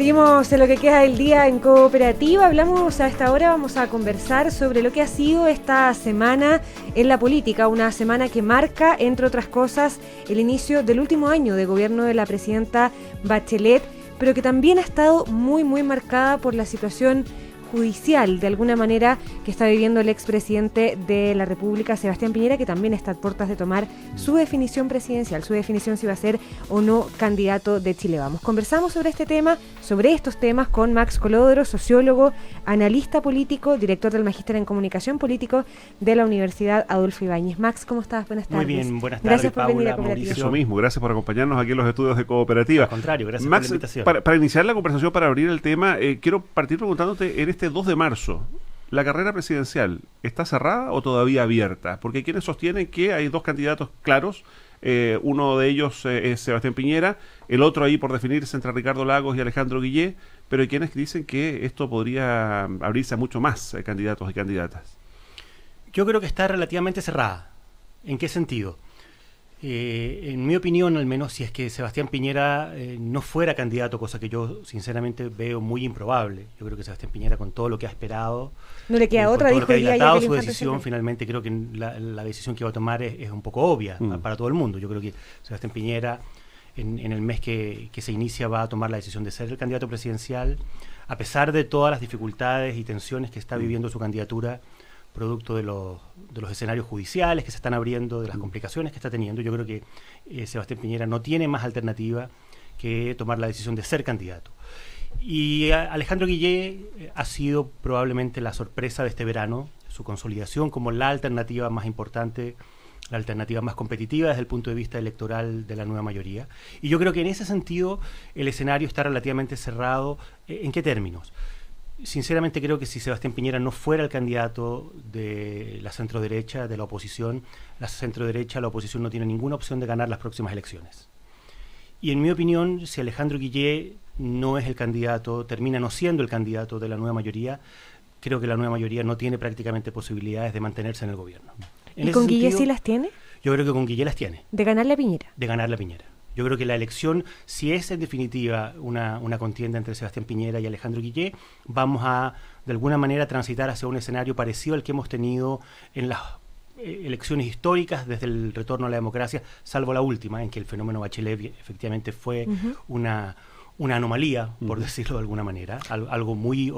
Seguimos en lo que queda del día en Cooperativa. Hablamos a esta hora, vamos a conversar sobre lo que ha sido esta semana en la política, una semana que marca, entre otras cosas, el inicio del último año de gobierno de la presidenta Bachelet, pero que también ha estado muy marcada por la situación judicial, de alguna manera, que está viviendo el expresidente de la República, Sebastián Piñera, que también está a puertas de tomar su definición presidencial, su definición si va a ser o no candidato de Chile Vamos. Conversamos sobre este tema, sobre estos temas, con Max Colodro, sociólogo, analista político, director del Magíster en Comunicación Político de la Universidad Adolfo Ibáñez. Max, ¿cómo estás? Buenas tardes. Muy bien, buenas tardes, gracias por Paula, venir a Cooperativa. Mauricio. Eso mismo, gracias por acompañarnos aquí en los estudios de Cooperativa. Al contrario, gracias Max, por la invitación. Para iniciar la conversación, para abrir el tema, quiero partir preguntándote, en este 2 de marzo, ¿la carrera presidencial está cerrada o todavía abierta? Porque hay quienes sostienen que hay 2 candidatos claros, uno de ellos es Sebastián Piñera, el otro ahí por definirse entre Ricardo Lagos y Alejandro Guillé, pero hay quienes dicen que esto podría abrirse a mucho más candidatos y candidatas. Yo creo que está relativamente cerrada. ¿En qué sentido? En mi opinión, al menos, si es que Sebastián Piñera no fuera candidato, cosa que yo sinceramente veo muy improbable. Yo creo que Sebastián Piñera, con todo lo que ha esperado, no le queda otra, con todo dijo lo que ha el día dilatado ayer su el infante decisión, Sergio. finalmente creo que la decisión que va a tomar es un poco obvia para todo el mundo. Yo creo que Sebastián Piñera, en el mes que se inicia, va a tomar la decisión de ser el candidato presidencial, a pesar de todas las dificultades y tensiones que está viviendo su candidatura, producto de los escenarios judiciales que se están abriendo, de las complicaciones que está teniendo. Yo creo que Sebastián Piñera no tiene más alternativa que tomar la decisión de ser candidato. Y Alejandro Guillé ha sido probablemente la sorpresa de este verano, su consolidación como la alternativa más importante, la alternativa más competitiva desde el punto de vista electoral de la nueva mayoría. Y yo creo que en ese sentido el escenario está relativamente cerrado. ¿En qué términos? Sinceramente creo que si Sebastián Piñera no fuera el candidato de la centroderecha, de la oposición, la oposición no tiene ninguna opción de ganar las próximas elecciones. Y en mi opinión, si Alejandro Guillé no es el candidato, termina no siendo el candidato de la nueva mayoría, creo que la nueva mayoría no tiene prácticamente posibilidades de mantenerse en el gobierno. ¿Y con Guillé sí las tiene? Yo creo que con Guillé las tiene. ¿De ganarle a Piñera? De ganarle a Piñera. Yo creo que la elección, si es en definitiva una contienda entre Sebastián Piñera y Alejandro Guillé, vamos a, de alguna manera, transitar hacia un escenario parecido al que hemos tenido en las elecciones históricas desde el retorno a la democracia, salvo la última, en que el fenómeno Bachelet efectivamente fue una anomalía, por decirlo de alguna manera, algo muy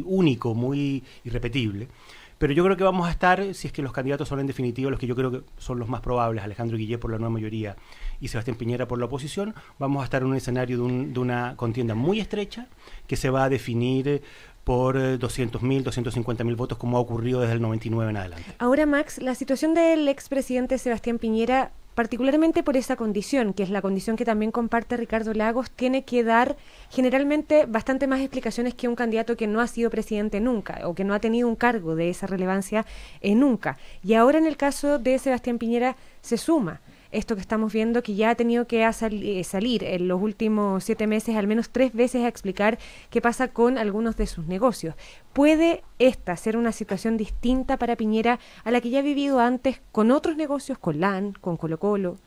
único, muy irrepetible. Pero yo creo que vamos a estar, si es que los candidatos son en definitiva los que yo creo que son los más probables, Alejandro Guillé por la nueva mayoría y Sebastián Piñera por la oposición, vamos a estar en un escenario de una contienda muy estrecha que se va a definir por 200.000, 250.000 votos, como ha ocurrido desde el 99 en adelante. Ahora, Max, la situación del expresidente Sebastián Piñera, particularmente por esa condición, que es la condición que también comparte Ricardo Lagos, tiene que dar generalmente bastante más explicaciones que un candidato que no ha sido presidente nunca o que no ha tenido un cargo de esa relevancia nunca. Y ahora en el caso de Sebastián Piñera se suma esto que estamos viendo, que ya ha tenido que salir en los últimos 7 meses al menos 3 veces a explicar qué pasa con algunos de sus negocios. ¿Puede esta ser una situación distinta para Piñera a la que ya ha vivido antes con otros negocios, con LAN, con Colo Colo?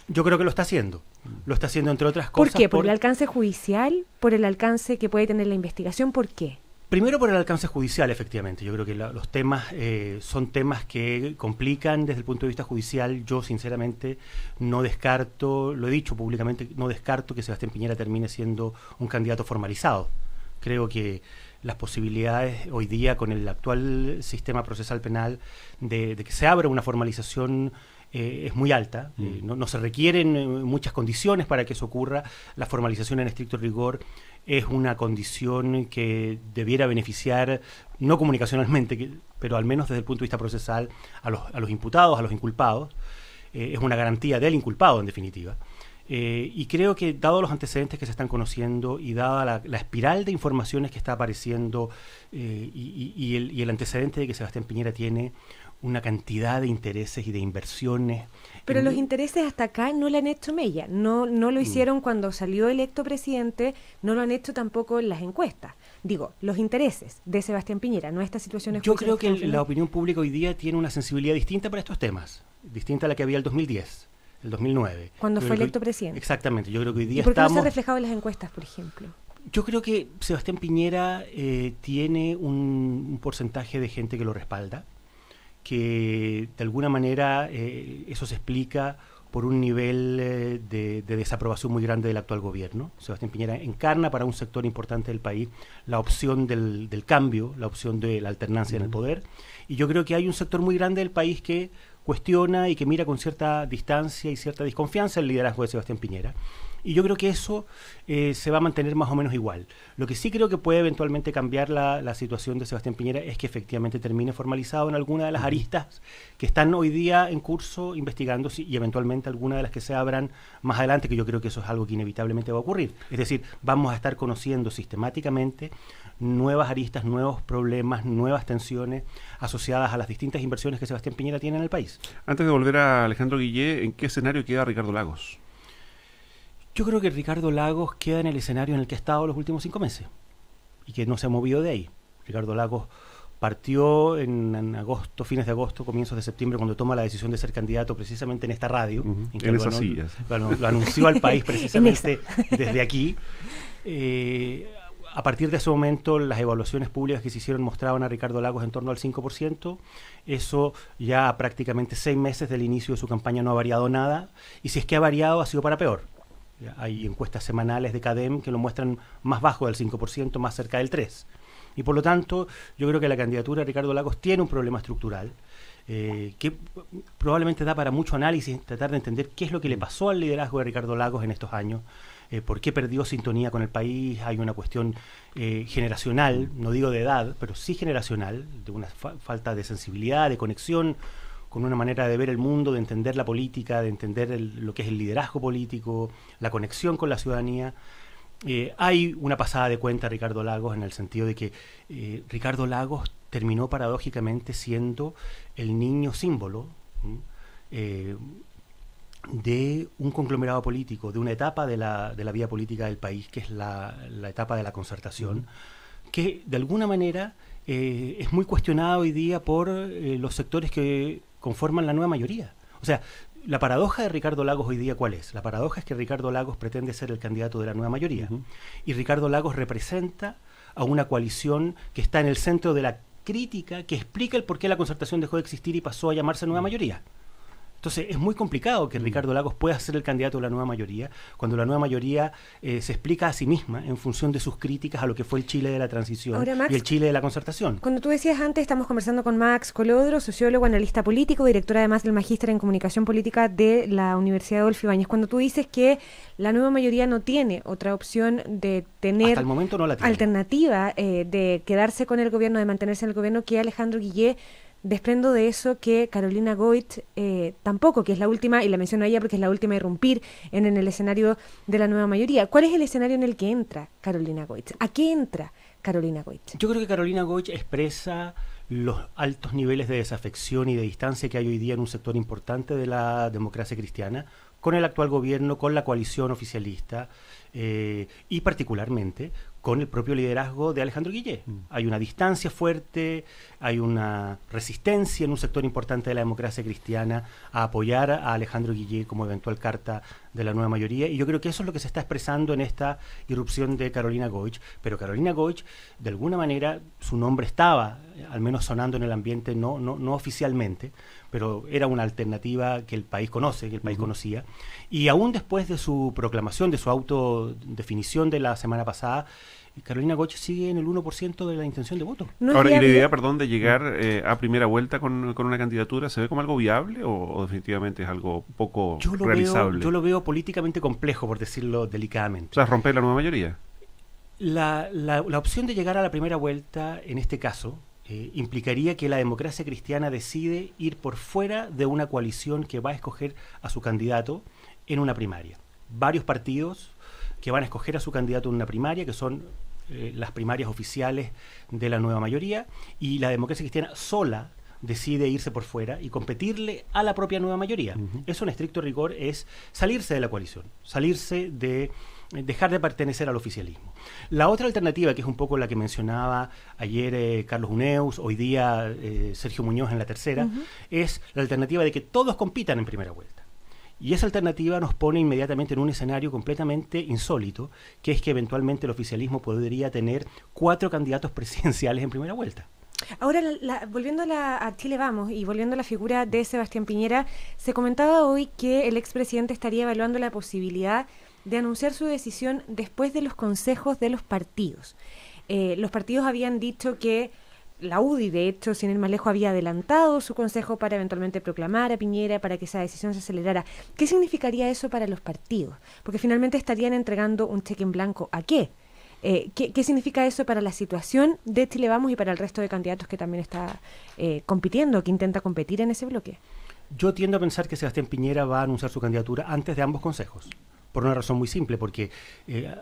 Yo creo que lo está haciendo. Lo está haciendo entre otras cosas. ¿Por qué? ¿Por el alcance judicial? ¿Por el alcance que puede tener la investigación? ¿Por qué? Primero por el alcance judicial, efectivamente. Yo creo que los temas son temas que complican desde el punto de vista judicial. Yo, sinceramente, no descarto, lo he dicho públicamente, no descarto que Sebastián Piñera termine siendo un candidato formalizado. Creo que las posibilidades hoy día, con el actual sistema procesal penal, de que se abra una formalización es muy alta. No se requieren muchas condiciones para que eso ocurra. La formalización en estricto rigor es una condición que debiera beneficiar, no comunicacionalmente, pero al menos desde el punto de vista procesal, a los imputados, a los inculpados. Es una garantía del inculpado, en definitiva. Y creo que, dado los antecedentes que se están conociendo y dada la espiral de informaciones que está apareciendo y el antecedente de que Sebastián Piñera tiene una cantidad de intereses y de inversiones. Pero los intereses hasta acá no le han hecho mella, no lo hicieron cuando salió electo presidente, no lo han hecho tampoco en las encuestas. Digo, los intereses de Sebastián Piñera, no estas situaciones. Yo creo que la opinión pública hoy día tiene una sensibilidad distinta para estos temas, distinta a la que había el 2010, el 2009. Cuando fue electo presidente. Exactamente, yo creo que hoy día ¿Y por qué estamos... no se ha reflejado en las encuestas, por ejemplo? Yo creo que Sebastián Piñera tiene un porcentaje de gente que lo respalda, que de alguna manera eso se explica por un nivel de desaprobación muy grande del actual gobierno. Sebastián Piñera encarna para un sector importante del país la opción del cambio, la opción de la alternancia en el poder, y yo creo que hay un sector muy grande del país que cuestiona y que mira con cierta distancia y cierta desconfianza el liderazgo de Sebastián Piñera. Y yo creo que eso se va a mantener más o menos igual. Lo que sí creo que puede eventualmente cambiar la situación de Sebastián Piñera es que efectivamente termine formalizado en alguna de las aristas que están hoy día en curso investigándose y eventualmente alguna de las que se abran más adelante, que yo creo que eso es algo que inevitablemente va a ocurrir. Es decir, vamos a estar conociendo sistemáticamente nuevas aristas, nuevos problemas, nuevas tensiones asociadas a las distintas inversiones que Sebastián Piñera tiene en el país. Antes de volver a Alejandro Guillé, ¿en qué escenario queda Ricardo Lagos? Yo creo que Ricardo Lagos queda en el escenario en el que ha estado los últimos 5 meses y que no se ha movido de ahí. Ricardo Lagos partió en agosto, fines de agosto, comienzos de septiembre, cuando toma la decisión de ser candidato precisamente en esta radio. En esas sillas. Lo anunció al país precisamente desde aquí. A partir de ese momento, las evaluaciones públicas que se hicieron mostraban a Ricardo Lagos en torno al 5%. Eso ya a prácticamente 6 meses del inicio de su campaña no ha variado nada. Y si es que ha variado, ha sido para peor. Hay encuestas semanales de CADEM que lo muestran más bajo del 5%, más cerca del 3%. Y por lo tanto, yo creo que la candidatura de Ricardo Lagos tiene un problema estructural que probablemente da para mucho análisis, tratar de entender qué es lo que le pasó al liderazgo de Ricardo Lagos en estos años, por qué perdió sintonía con el país. Hay una cuestión generacional, no digo de edad, pero sí generacional, de una falta de sensibilidad, de conexión con una manera de ver el mundo, de entender la política, de entender lo que es el liderazgo político, la conexión con la ciudadanía. Hay una pasada de cuenta a Ricardo Lagos en el sentido de que Ricardo Lagos terminó paradójicamente siendo el niño símbolo de un conglomerado político, de una etapa de la vida política del país, que es la etapa de la concertación, que de alguna manera es muy cuestionada hoy día por los sectores que conforman la nueva mayoría. O sea, la paradoja de Ricardo Lagos hoy día, ¿cuál es? La paradoja es que Ricardo Lagos pretende ser el candidato de la nueva mayoría. Y Ricardo Lagos representa a una coalición que está en el centro de la crítica, que explica el por qué la concertación dejó de existir y pasó a llamarse nueva mayoría. Entonces es muy complicado que Ricardo Lagos pueda ser el candidato de la nueva mayoría cuando la nueva mayoría se explica a sí misma en función de sus críticas a lo que fue el Chile de la transición. Ahora, Max, y el Chile de la concertación. Cuando tú decías antes, estamos conversando con Max Colodro, sociólogo, analista político, director además del Magíster en Comunicación Política de la Universidad Adolfo Ibáñez. Cuando tú dices que la nueva mayoría no tiene otra opción de tener hasta el momento no la tiene. Alternativa de quedarse con el gobierno, de mantenerse en el gobierno, que Alejandro Guillé, desprendo de eso que Carolina Goich tampoco, que es la última, y la menciono a ella porque es la última a irrumpir en el escenario de la nueva mayoría. ¿Cuál es el escenario en el que entra Carolina Goich? ¿A qué entra Carolina Goich? Yo creo que Carolina Goich expresa los altos niveles de desafección y de distancia que hay hoy día en un sector importante de la democracia cristiana con el actual gobierno, con la coalición oficialista y particularmente con el propio liderazgo de Alejandro Guillé. Hay una distancia fuerte, hay una resistencia en un sector importante de la democracia cristiana a apoyar a Alejandro Guillé como eventual carta de la nueva mayoría, y yo creo que eso es lo que se está expresando en esta irrupción de Carolina Goich. Pero Carolina Goich, de alguna manera, su nombre estaba, al menos sonando en el ambiente, no oficialmente, pero era una alternativa que el país conoce, que el país conocía, y aún después de su proclamación, de su autodefinición de la semana pasada, Carolina Goich sigue en el 1% de la intención de voto. Ahora, ¿y la idea, de llegar a primera vuelta con una candidatura se ve como algo viable o definitivamente es algo poco realizable? Yo lo veo políticamente complejo, por decirlo delicadamente. O sea, romper la nueva mayoría. La opción de llegar a la primera vuelta, en este caso, implicaría que la democracia cristiana decide ir por fuera de una coalición que va a escoger a su candidato en una primaria. Varios partidos que van a escoger a su candidato en una primaria, que son las primarias oficiales de la nueva mayoría, y la democracia cristiana sola decide irse por fuera y competirle a la propia nueva mayoría. Eso en estricto rigor es salirse de la coalición, salirse de dejar de pertenecer al oficialismo. La otra alternativa, que es un poco la que mencionaba ayer Carlos Uneus, hoy día Sergio Muñoz en la tercera, es la alternativa de que todos compitan en primera vuelta. Y esa alternativa nos pone inmediatamente en un escenario completamente insólito, que es que eventualmente el oficialismo podría tener 4 candidatos presidenciales en primera vuelta. Ahora, volviendo a Chile Vamos y volviendo a la figura de Sebastián Piñera, se comentaba hoy que el expresidente estaría evaluando la posibilidad de anunciar su decisión después de los consejos de los partidos. Los partidos habían dicho que la UDI, de hecho, sin ir más lejos, había adelantado su consejo para eventualmente proclamar a Piñera, para que esa decisión se acelerara. ¿Qué significaría eso para los partidos? Porque finalmente estarían entregando un cheque en blanco. ¿A qué? ¿Qué significa eso para la situación de Chile Vamos y para el resto de candidatos que también está compitiendo, que intenta competir en ese bloque? Yo tiendo a pensar que Sebastián Piñera va a anunciar su candidatura antes de ambos consejos. Por una razón muy simple, porque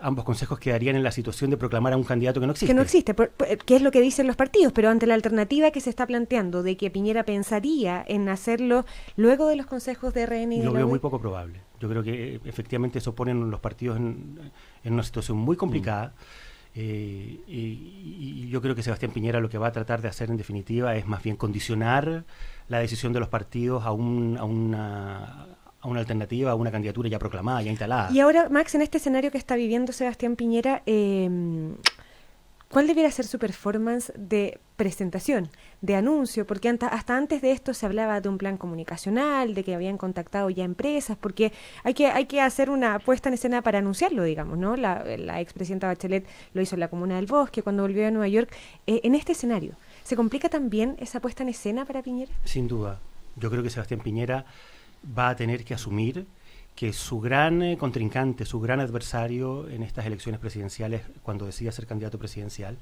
ambos consejos quedarían en la situación de proclamar a un candidato que no existe. Que no existe, que es lo que dicen los partidos, pero ante la alternativa que se está planteando de que Piñera pensaría en hacerlo luego de los consejos de RN y de lo la veo UDI. muy poco probable. Yo creo que efectivamente eso pone a los partidos en una situación muy complicada. Y yo creo que Sebastián Piñera lo que va a tratar de hacer en definitiva es más bien condicionar la decisión de los partidos a una alternativa, a una candidatura ya proclamada, ya instalada. Y ahora, Max, en este escenario que está viviendo Sebastián Piñera, ¿cuál debiera ser su performance de presentación, de anuncio? Porque hasta antes de esto se hablaba de un plan comunicacional, de que habían contactado ya empresas, porque hay que hacer una puesta en escena para anunciarlo, digamos, ¿no? La expresidenta Bachelet lo hizo en la Comuna del Bosque, cuando volvió a Nueva York. En este escenario, ¿se complica también esa puesta en escena para Piñera? Sin duda. Yo creo que Sebastián Piñera va a tener que asumir que su gran contrincante, su gran adversario en estas elecciones presidenciales, cuando decida ser candidato presidencial,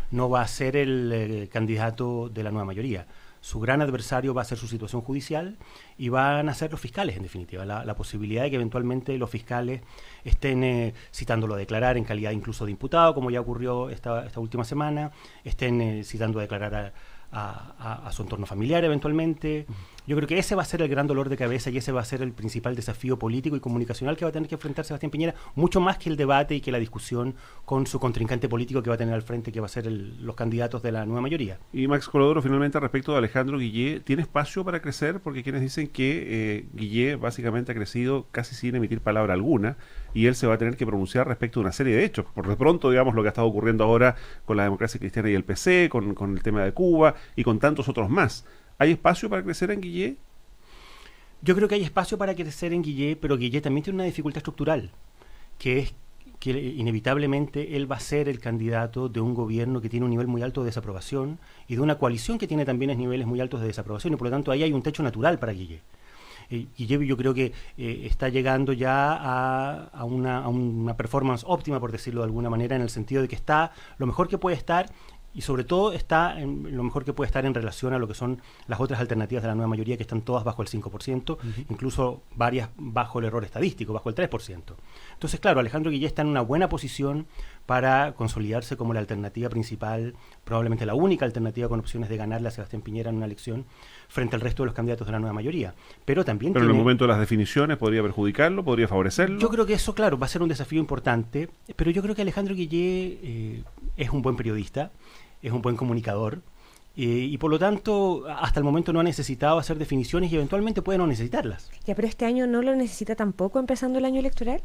no va a ser el candidato de la nueva mayoría. Su gran adversario va a ser su situación judicial y van a ser los fiscales, en definitiva. La posibilidad de que eventualmente los fiscales estén citándolo a declarar en calidad incluso de imputado, como ya ocurrió esta última semana, estén citando a declarar a su entorno familiar eventualmente. Yo creo que ese va a ser el gran dolor de cabeza y ese va a ser el principal desafío político y comunicacional que va a tener que enfrentar Sebastián Piñera, mucho más que el debate y que la discusión con su contrincante político que va a tener al frente, que va a ser los candidatos de la nueva mayoría. Y Max Colodoro, finalmente, respecto de Alejandro Guillé, ¿tiene espacio para crecer? Porque quienes dicen que Guillé básicamente ha crecido casi sin emitir palabra alguna y él se va a tener que pronunciar respecto de una serie de hechos. Por de pronto, digamos, lo que ha estado ocurriendo ahora con la democracia cristiana y el PC, con el tema de Cuba y con tantos otros más. ¿Hay espacio para crecer en Guillé? Yo creo que hay espacio para crecer en Guillé, pero Guillé también tiene una dificultad estructural, que es que inevitablemente él va a ser el candidato de un gobierno que tiene un nivel muy alto de desaprobación y de una coalición que tiene también niveles muy altos de desaprobación, y por lo tanto ahí hay un techo natural para Guillé. Guillé yo creo que está llegando ya a una performance óptima, por decirlo de alguna manera, en el sentido de que está lo mejor que puede estar. Y sobre todo está en lo mejor que puede estar en relación a lo que son las otras alternativas de la nueva mayoría, que están todas bajo el 5%, incluso varias bajo el error estadístico, bajo el 3%. Entonces, claro, Alejandro Guillé está en una buena posición para consolidarse como la alternativa principal, probablemente la única alternativa con opciones de ganarle a Sebastián Piñera en una elección frente al resto de los candidatos de la nueva mayoría. Pero también en el momento de las definiciones podría perjudicarlo, podría favorecerlo. Yo creo que eso, claro, va a ser un desafío importante, pero yo creo que Alejandro Guillé es un buen periodista, es un buen comunicador y por lo tanto hasta el momento no ha necesitado hacer definiciones y eventualmente puede no necesitarlas. Ya, pero este año no lo necesita tampoco empezando el año electoral.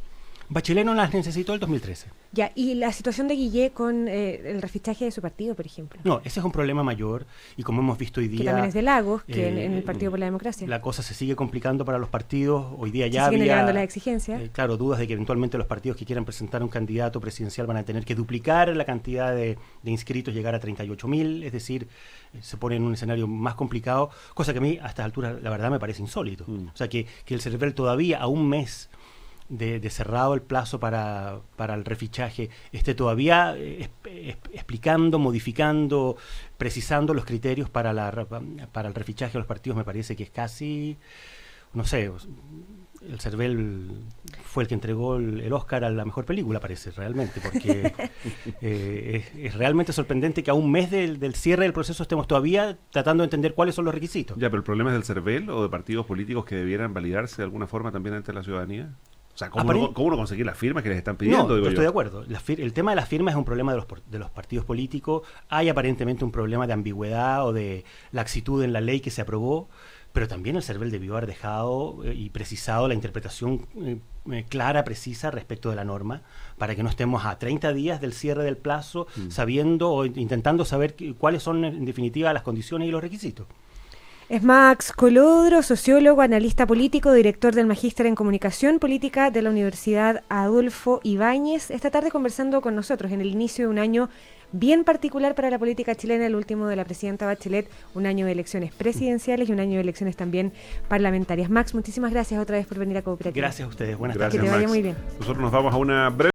Bachelet no las necesitó el 2013. Ya, y la situación de Guillé con el refichaje de su partido, por ejemplo. No, ese es un problema mayor y como hemos visto hoy día... Que también es de Lagos, que en el Partido por la Democracia. La cosa se sigue complicando para los partidos. Hoy día ya siguen había... elevando las exigencias. Claro, dudas de que eventualmente los partidos que quieran presentar un candidato presidencial van a tener que duplicar la cantidad de inscritos, llegar a 38.000, es decir, se pone en un escenario más complicado, cosa que a mí a estas alturas la verdad me parece insólito. O sea, que el CERVEL todavía a un mes de cerrado el plazo para el refichaje, esté todavía explicando, modificando, precisando los criterios para el refichaje de los partidos, me parece que es casi, no sé, el CERVEL fue el que entregó el Oscar a la mejor película, parece, realmente, porque es realmente sorprendente que a un mes del cierre del proceso estemos todavía tratando de entender cuáles son los requisitos. Ya, pero ¿el problema es del CERVEL o de partidos políticos que debieran validarse de alguna forma también ante la ciudadanía? O sea, ¿cómo uno conseguir las firmas que les están pidiendo? No, yo estoy de acuerdo. El tema de las firmas es un problema de los partidos políticos. Hay aparentemente un problema de ambigüedad o de laxitud en la ley que se aprobó, pero también el CERVEL debió haber dejado y precisado la interpretación clara, precisa respecto de la norma, para que no estemos a 30 días del cierre del plazo sabiendo o intentando saber cuáles son en definitiva las condiciones y los requisitos. Es Max Colodro, sociólogo, analista político, director del Magíster en Comunicación Política de la Universidad Adolfo Ibáñez. Esta tarde conversando con nosotros en el inicio de un año bien particular para la política chilena, el último de la presidenta Bachelet, un año de elecciones presidenciales y un año de elecciones también parlamentarias. Max, muchísimas gracias otra vez por venir a Cooperativa. Gracias a ustedes, buenas tardes. Que te vaya muy bien. Nosotros nos vamos a una breve